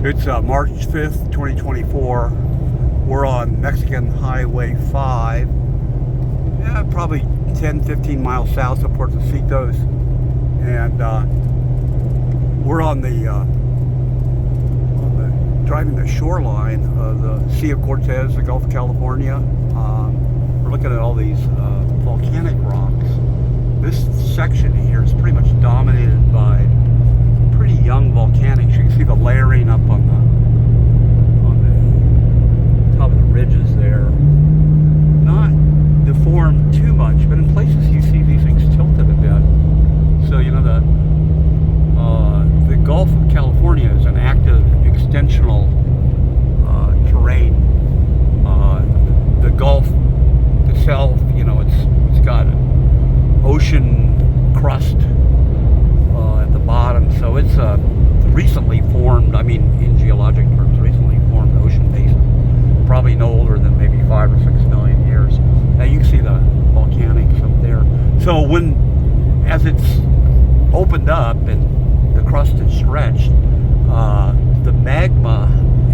It's March 5th, 2024. We're on Mexican Highway 5. Yeah, probably 10-15 miles south of Puertocitos. And we're on the driving the shoreline of the Sea of Cortez, the Gulf of California. We're looking at all these volcanic rocks. This section here is pretty much dominated by pretty young volcanics. You can see the layering up on the top of the ridges there. Not deformed too much, but in places you see these things tilted a bit. So you know the Gulf of California is an active extensional terrain. The Gulf itself, you know, it's got an ocean crust at the bottom, so it's recently formed, I mean in geologic terms, recently formed ocean basin, probably no older than maybe 5 or 6 million years. Now you can see the volcanics up there. So as it's opened up and the crust is stretched, the magma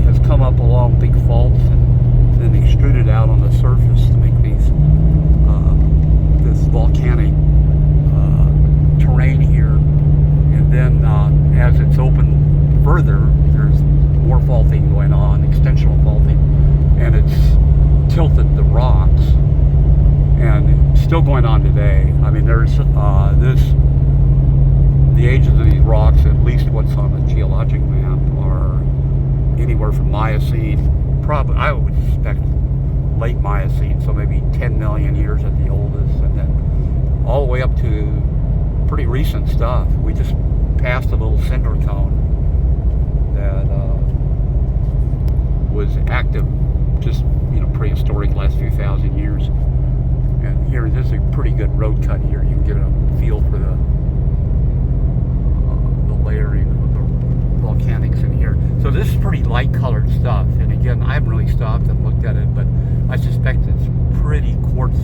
has come up along big faults and then extruded out on the surface to make this volcanic terrain here. And then as it's opened further, there's more faulting going on, extensional faulting, and it's tilted the rocks, and it's still going on today. I mean, there's the ages of these rocks, at least what's on the geologic map, are anywhere from Miocene, probably I would suspect late Miocene, so maybe 10 million years at the oldest, and then all the way up to pretty recent stuff. We just passed a little cinder cone that was active, just, you know, prehistoric, last few thousand years. And here, this is a pretty good road cut here. You can get a feel for the layering of the volcanics in here. So this is pretty light colored stuff. And again, I haven't really stopped and looked at it, but I suspect it's pretty quartz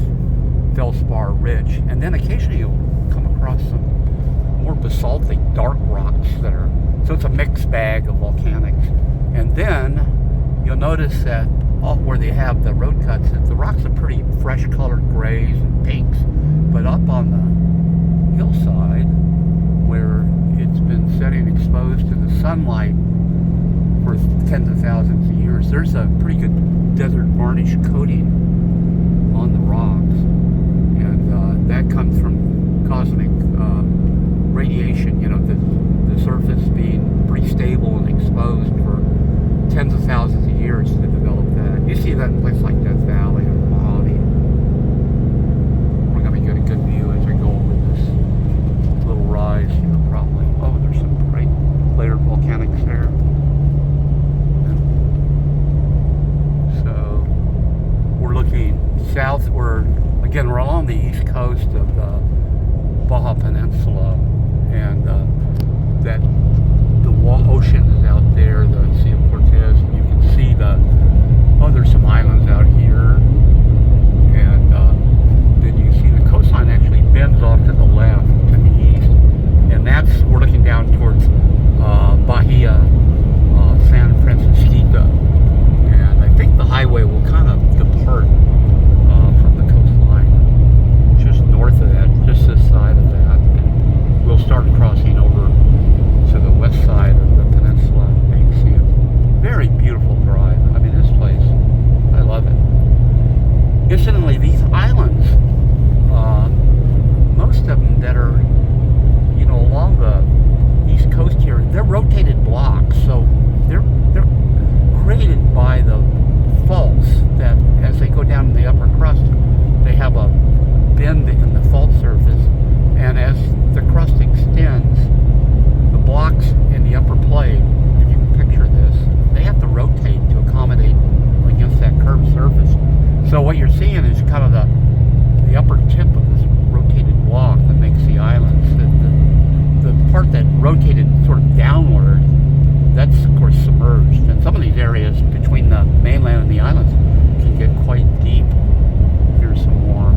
feldspar rich. And then occasionally you'll come across some more basaltic dark rocks so it's a mixed bag of volcanics. And then you'll notice that where they have the road cuts, the rocks are pretty fresh colored grays and pinks, but up on the hillside where it's been setting exposed to the sunlight for tens of thousands of years, there's a pretty good desert varnish coating on the rocks, and that comes from cosmic radiation, you know, the surface being pretty stable and exposed for tens of thousands of years to develop that. You see that in places like Death Valley or Mojave. We're going to get a good view as we go over this little rise here, probably. Oh, there's some great layered volcanics there. So we're looking southward. Again, we're along the east coast of the Baja Peninsula, and the ocean is out there, the Sea of Cortez, and you can see there's some islands out here, and then you see the coastline actually bends off to the left, to the east, and we're looking down towards Bahia San Francisco, and I think the highway will kind of depart from the coastline just north of that, just this side of that, and we'll start crossing over to the west side of the peninsula. You can see a very beautiful drive. I mean, this place, I love it. Incidentally, these islands, most of them that are, you know, along the east coast here, they're rotated blocks, so they're created by the faults that, as they go down in the upper crust, they have a bend in the fault surface, and as the crust extends, the blocks in the upper plate, if you can picture this, they have to rotate to accommodate against that curved surface. So what you're seeing is kind of the upper tip of this rotated block that makes the islands. The part that rotated sort of downward, that's of course submerged. And some of these areas between the mainland and the islands can get quite deep. Here's some more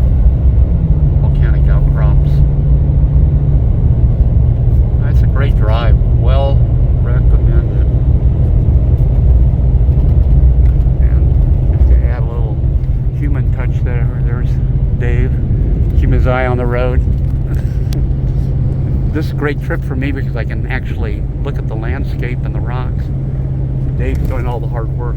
volcanic outcrops. That's a great drive. Well recommended. his eye on the road. This is a great trip for me because I can actually look at the landscape and the rocks. Dave's doing all the hard work.